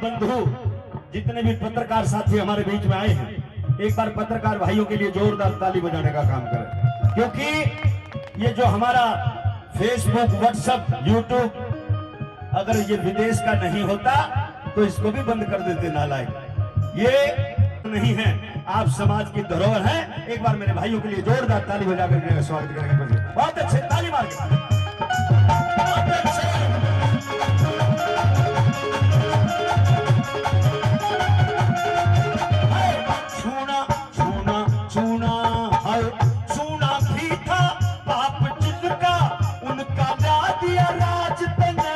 बंधु जितने भी पत्रकार साथी हमारे बीच में आए हैं, एक बार पत्रकार भाइयों के लिए जोरदार ताली बजाने का काम करें, क्योंकि ये जो हमारा फेसबुक, व्हाट्सएप, यूट्यूब अगर ये विदेश का नहीं होता तो इसको भी बंद कर देते नालायक। ये नहीं है, आप समाज की धरोहर हैं। एक बार मेरे भाइयों के लिए जोरदार ताली बजा करके स्वागत करेंगे। बहुत अच्छे, ताली मार के। बहुत अच्छे। छूना छूना छूना है, छूना भी था पाप जिनका, उनका ला दिया राज तने।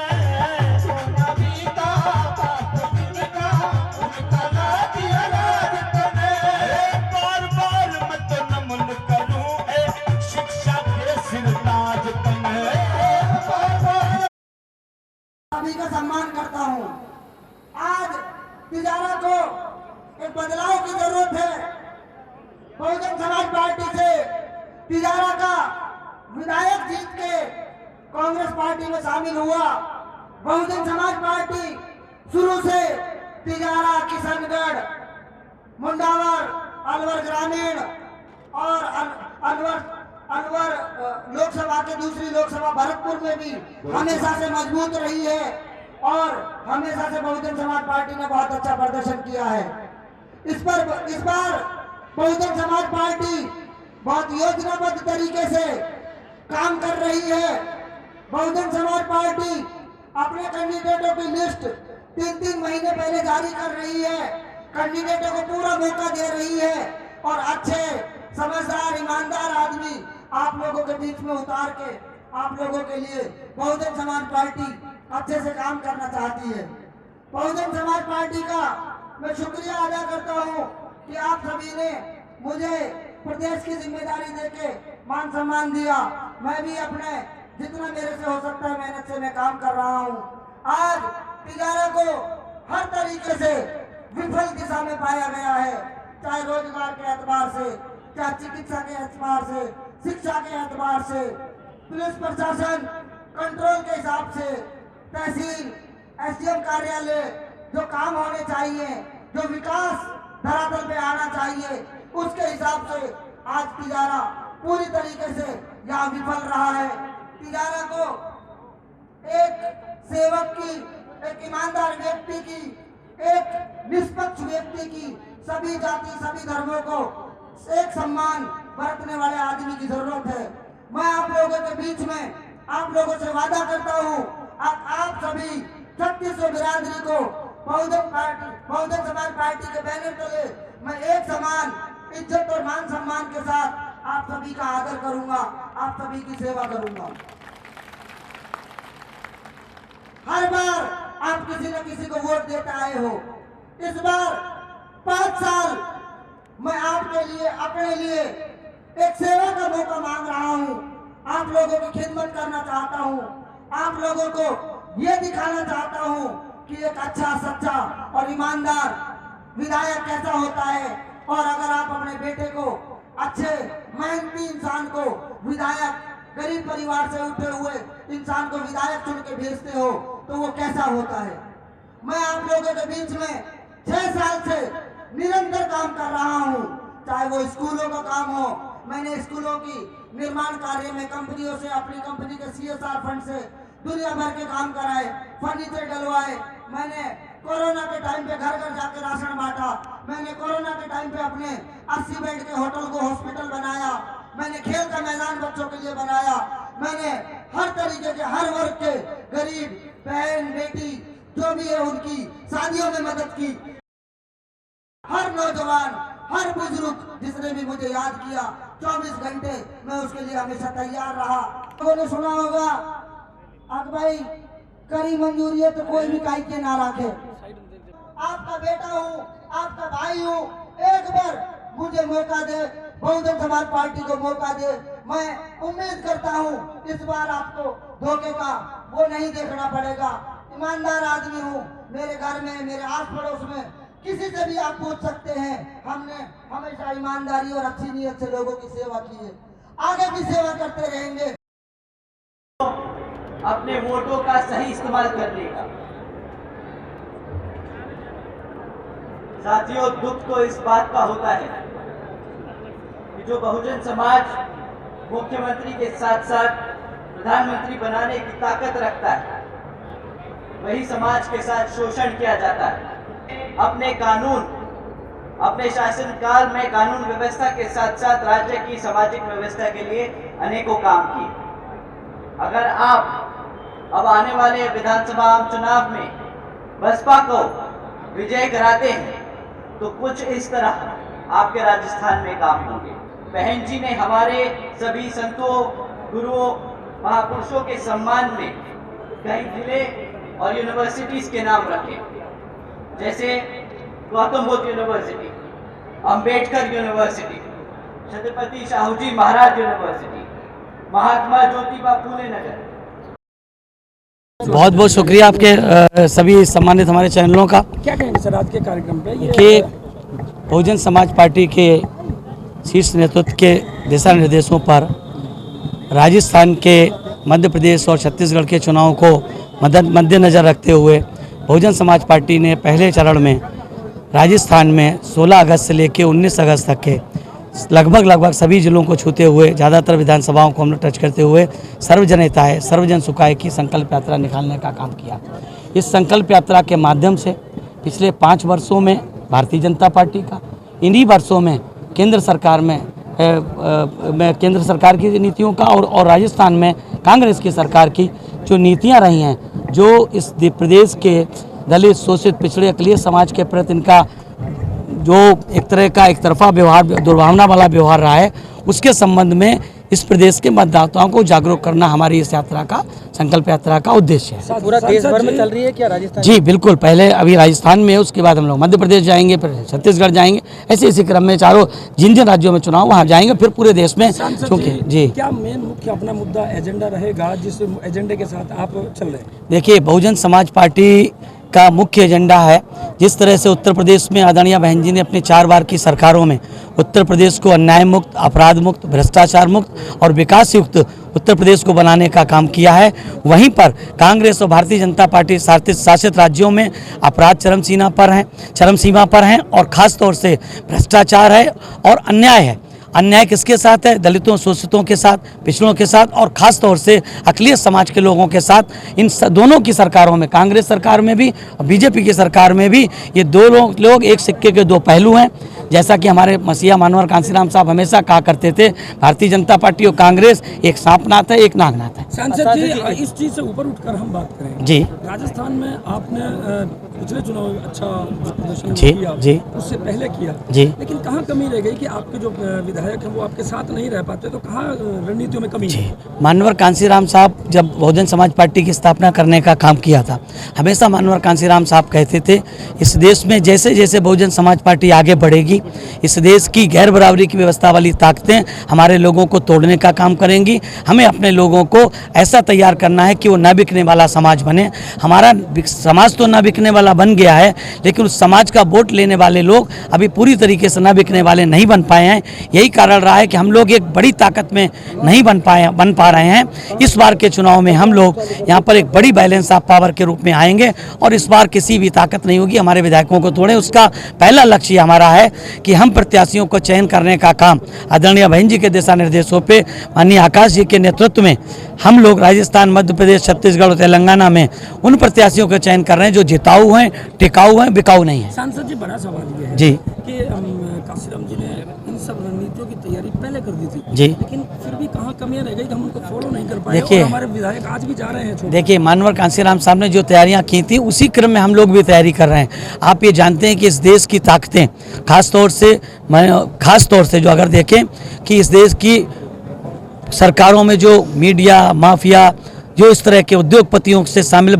छूना भी था पाप जिनका, उनका ला दिया राज तने। बार बार मैं तो नमन करूं शिक्षा के सिरताज तने। सभी का सम्मान करता हूं। आज तिजारा को एक बदलाव की जरूरत है। बहुजन समाज पार्टी से तिजारा का विधायक जीत के कांग्रेस पार्टी में शामिल हुआ। बहुजन समाज पार्टी शुरू से तिजारा, किशनगढ़, मुंडावर, अलवर ग्रामीण और अलवर लोकसभा के दूसरी लोकसभा भरतपुर में भी हमेशा से मजबूत रही है और हमेशा से बहुजन समाज पार्टी ने बहुत अच्छा प्रदर्शन किया है। इस बार बहुजन समाज पार्टी बहुत योजनाबद्ध तरीके से काम कर रही है। बहुजन समाज पार्टी अपने कैंडिडेटों की लिस्ट 3-3 महीने पहले जारी कर रही है। कैंडिडेटों को पूरा मौका दे रही है और अच्छे, समझदार, ईमानदार आदमी आप लोगों के बीच में उतार के आप लोगों के लिए बहुजन समाज पार्टी अच्छे से काम करना चाहती है। बहुजन समाज पार्टी का मैं शुक्रिया अदा करता हूं कि आप सभी ने मुझे प्रदेश की जिम्मेदारी देके मान सम्मान दिया। मैं भी अपने जितना मेरे से हो सकता है मेहनत से मैं काम कर रहा हूं। आज तिजारा को हर तरीके से विफल दिशा में पाया गया है, चाहे रोजगार के एतबार से, चाहे चिकित्सा के एतबार से, शिक्षा के एतबार से, पुलिस प्रशासन कंट्रोल के हिसाब से, तहसील, एसडीएम कार्यालय, जो काम होने चाहिए, जो विकास धरातल पे आना चाहिए, उसके हिसाब से आज तिजारा पूरी तरीके से यहाँ विफल रहा है। तिजारा को एक सेवक की, एक ईमानदार व्यक्ति की, एक निष्पक्ष व्यक्ति की, सभी जाति, सभी धर्मों को एक सम्मान बरतने वाले आदमी की जरूरत है। मैं आप लोगों के बीच में आप लोगों से वादा करता हूँ, आप सभी 3600 बिरादरी को बहुजन समाज पार्टी के बैनर तले मैं एक समान इज्जत और मान सम्मान के साथ आप सभी का आदर करूंगा, आप सभी की सेवा करूंगा। हर बार आप किसी न किसी को वोट देते आए हो। इस बार 5 साल मैं आपके लिए, अपने लिए एक सेवा का मौका मांग रहा हूं। आप लोगों की खिदमत करना चाहता हूं। आप लोगों को ये दिखाना चाहता हूं कि एक अच्छा, सच्चा और ईमानदार विधायक कैसा होता है। और अगर आप अपने बेटे को, अच्छे मेहनती इंसान को विधायक, गरीब परिवार से उठे हुए इंसान को विधायक चुन के भेजते हो तो वो कैसा होता है। मैं आप लोगों के बीच में 6 साल से निरंतर काम कर रहा हूँ, चाहे वो स्कूलों का काम हो। मैंने स्कूलों की निर्माण कार्य में कंपनियों से, अपनी कंपनी के CSR फंड से दुनिया भर के काम कराए, फर्नीचर डलवाए। मैंने कोरोना के टाइम पे घर घर जाके राशन बांटा। मैंने कोरोना के टाइम पे अपने 80 बेड के होटल को हॉस्पिटल बनाया। मैंने खेल का मैदान बच्चों के लिए बनाया। मैंने हर तरीके के, हर वर्ग के गरीब बहन बेटी जो भी है उनकी शादियों में मदद की। हर नौजवान, हर बुजुर्ग जिसने भी मुझे याद किया, 24 घंटे मैं उसके लिए हमेशा तैयार रहा। लोगों ने सुना होगा, अब भाई करी मंजूरी है तो कोई भी काई के ना रखे। आपका बेटा हूँ, आपका भाई हूँ, एक बार मुझे मौका दे, बहुजन समाज पार्टी को मौका दे। मैं उम्मीद करता हूँ इस बार आपको धोखे का वो नहीं देखना पड़ेगा। ईमानदार आदमी हूँ, मेरे घर में, मेरे आस पड़ोस में किसी से भी आप पूछ सकते हैं। हमने हमेशा ईमानदारी और अच्छी नीयत से लोगों की सेवा की है, आगे भी सेवा करते रहेंगे। अपने वोटों का सही इस्तेमाल करने का साथियों, दुख तो इस बात का होता है कि जो बहुजन समाज मुख्यमंत्री के साथ साथ प्रधानमंत्री बनाने की ताकत रखता है, वही समाज के साथ शोषण किया जाता है। अपने शासनकाल में कानून व्यवस्था के साथ साथ राज्य की सामाजिक व्यवस्था के लिए अनेकों काम किए। अगर आप अब आने वाले विधानसभा आम चुनाव में बसपा को विजय कराते हैं तो कुछ इस तरह आपके राजस्थान में काम होंगे। बहन जी ने हमारे सभी संतों, गुरुओं, महापुरुषों के सम्मान में कई जिले और यूनिवर्सिटीज के नाम रखे, जैसे Gautam Buddha university, Ambedkar university, Chhatrapati Shahuji Maharaj university, Mahatma Jyotiba Phule नगर। बहुत बहुत शुक्रिया आपके सभी सम्मानित हमारे चैनलों का। क्या कहेंगे सर आज के कार्यक्रम पे? कि बहुजन समाज पार्टी के शीर्ष नेतृत्व के दिशा निर्देशों पर राजस्थान के, मध्य प्रदेश और छत्तीसगढ़ के चुनाव को मद्देनज़र रखते हुए बहुजन समाज पार्टी ने पहले चरण में राजस्थान में 16 अगस्त से लेकर 19 अगस्त तक के लगभग सभी जिलों को छूते हुए ज़्यादातर विधानसभाओं को हमने टच करते हुए सर्वजन हिताय सर्वजन सुखाय की संकल्प यात्रा निकालने का काम किया। इस संकल्प यात्रा के माध्यम से पिछले 5 वर्षों में भारतीय जनता पार्टी का, इन्हीं वर्षों में केंद्र सरकार की नीतियों का और राजस्थान में कांग्रेस की सरकार की जो नीतियां रही हैं, जो इस प्रदेश के दलित, शोषित, पिछड़े, अकलियत समाज के प्रति इनका जो एक तरह का एक तरफा व्यवहार, दुर्भावना वाला व्यवहार रहा है, उसके संबंध में इस प्रदेश के मतदाताओं को जागरूक करना हमारी इस यात्रा का, संकल्प यात्रा का उद्देश्य है। पूरा देश भर में चल रही है क्या राजस्थान? जी बिल्कुल, पहले अभी राजस्थान में है, उसके बाद हम लोग मध्य प्रदेश जाएंगे, फिर छत्तीसगढ़ जाएंगे, ऐसे इसी क्रम में चारों जिन राज्यों में चुनाव वहाँ जाएंगे, फिर पूरे देश में। क्योंकि जी क्या मेन मुख्य अपना मुद्दा एजेंडा रहेगा जिस एजेंडे के साथ आप चल रहे हैं? देखिए, बहुजन समाज पार्टी का मुख्य एजेंडा है, जिस तरह से उत्तर प्रदेश में आदरणीय बहन जी ने अपनी 4 बार की सरकारों में उत्तर प्रदेश को अन्याय मुक्त, अपराध मुक्त, भ्रष्टाचार मुक्त और विकास युक्त उत्तर प्रदेश को बनाने का काम किया है, वहीं पर कांग्रेस और भारतीय जनता पार्टी शासित राज्यों में अपराध चरम सीमा पर हैं और ख़ास तौर से भ्रष्टाचार है और अन्याय है। अन्याय किसके साथ है? दलितों, शोषितों के साथ, पिछड़ों के साथ और ख़ास तौर से अकलियत समाज के लोगों के साथ। इन दोनों की सरकारों में, कांग्रेस सरकार में भी और बीजेपी की सरकार में भी, ये दो लोग एक सिक्के के 2 पहलू हैं। जैसा कि हमारे मसीहा मानवर कांसीराम साहब हमेशा कहा करते थे, भारतीय जनता पार्टी और कांग्रेस एक सांप नाथ है, एक नाग नाथ है। सांसद जी, इस चीज़ से ऊपर उठकर हम बात करें जी, राजस्थान में आपने पिछले चुनाव में अच्छा प्रदर्शन जी किया, जी, उससे पहले किया जी, लेकिन कहाँ कमी रह गई कि आपके जो विधायक हैं वो आपके साथ नहीं रह पाते, तो कहाँ रणनीतियों में कमी है? मानवर कांसीराम साहब जब बहुजन समाज पार्टी की स्थापना करने का काम किया था, हमेशा मानवर कांसीराम साहब कहते थे, इस देश में जैसे जैसे बहुजन समाज पार्टी आगे बढ़ेगी, इस देश की गैर बराबरी की व्यवस्था वाली ताकतें हमारे लोगों को तोड़ने का काम करेंगी। हमें अपने लोगों को ऐसा तैयार करना है कि वो न बिकने वाला समाज बने। हमारा समाज तो न बिकने वाला बन गया है, लेकिन उस समाज का वोट लेने वाले लोग अभी पूरी तरीके से न बिकने वाले नहीं बन पाए हैं। यही कारण रहा है कि हम लोग एक बड़ी ताकत में नहीं बन पा रहे हैं। इस बार के चुनाव में हम लोग यहाँ पर एक बड़ी बैलेंस ऑफ पावर के रूप में आएंगे और इस बार किसी भी ताकत नहीं होगी हमारे विधायकों को तोड़े। उसका पहला लक्ष्य हमारा है कि हम प्रत्याशियों को चयन करने का काम आदरणीय बहन जी के दिशा निर्देशों पे, माननीय आकाश जी के नेतृत्व में हम लोग राजस्थान, मध्य प्रदेश, छत्तीसगढ़ और तेलंगाना में उन प्रत्याशियों का चयन कर रहे हैं जो जिताऊ हैं, टिकाऊ हैं, बिकाऊ नहीं है। सांसद जी, बड़ा सवाल ये है जी कि कांसीराम जी ने इन सब रणनीतियों की तैयारी पहले कर दी थी जी, लेकिन फिर भी कहाँ कमियां रह गई कि हम उनको फॉलो नहीं कर पाए। देखिए, और हमारे विधायक आज भी जा रहे हैं। देखिए, मानवर कांसीराम साहब ने जो तैयारियां की थी उसी क्रम में हम लोग भी तैयारी कर रहे हैं। आप ये जानते हैं कि इस देश की ताकतें खास तौर से जो अगर देखें कि इस देश की सरकारों में जो मीडिया माफिया, जो इस तरह के उद्योगपतियों से शामिल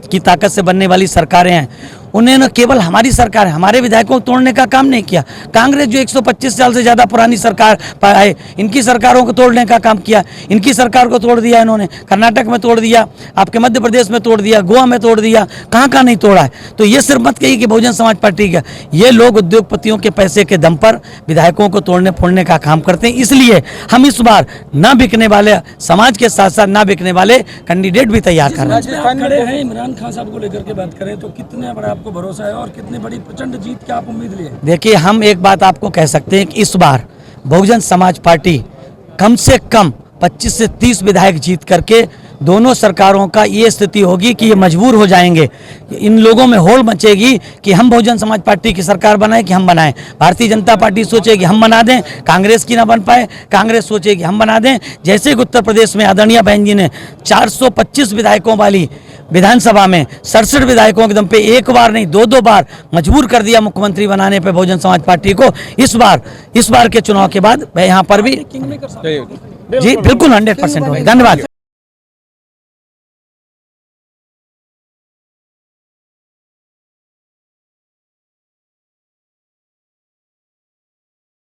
की ताकत से बनने वाली सरकारें हैं, उन्होंने केवल हमारी सरकार, हमारे विधायकों को तोड़ने का काम नहीं किया। कांग्रेस जो 125 साल से ज़्यादा पुरानी सरकार पर है, इनकी सरकारों को तोड़ने का काम किया। इनकी सरकार को तोड़ दिया इन्होंने, कर्नाटक में तोड़ दिया, आपके मध्य प्रदेश में तोड़ दिया, गोवा में तोड़ दिया, कहाँ नहीं तोड़ा है। तो ये सिर्फ मत कहिए कि बहुजन समाज पार्टी का, ये लोग उद्योगपतियों के पैसे के दम पर विधायकों को तोड़ने फोड़ने का काम करते हैं। इसलिए हम इस बार न बिकने वाले समाज के साथ साथ न बिकने वाले कैंडिडेट भी तैयार कर रहे हैं। खड़े हैं इमरान खान साहब को लेकर के बात करें तो कितने बड़ा आपको भरोसा है और कितनी बड़ी प्रचंड जीत की आप उम्मीद लिए? देखिए, हम एक बात आपको कह सकते हैं कि इस बार बहुजन समाज पार्टी कम से कम 25 से 30 विधायक जीत करके दोनों सरकारों का ये स्थिति होगी कि ये मजबूर हो जाएंगे, इन लोगों में होड़ मचेगी कि हम बहुजन समाज पार्टी की सरकार बनाएं कि हम बनाएं। भारतीय जनता पार्टी सोचेगी हम बना दें, कांग्रेस की ना बन पाए, कांग्रेस सोचेगी हम बना दें। जैसे कि उत्तर प्रदेश में आदरणीय बहन जी ने 425 विधायकों वाली विधानसभा में 67 विधायकों के दम पे एक बार नहीं 2-2 बार मजबूर कर दिया मुख्यमंत्री बनाने पे बहुजन समाज पार्टी को। इस बार के चुनाव के बाद मैं यहाँ पर भी किंग मेकर साहब जी बिल्कुल 100% होगी। धन्यवाद।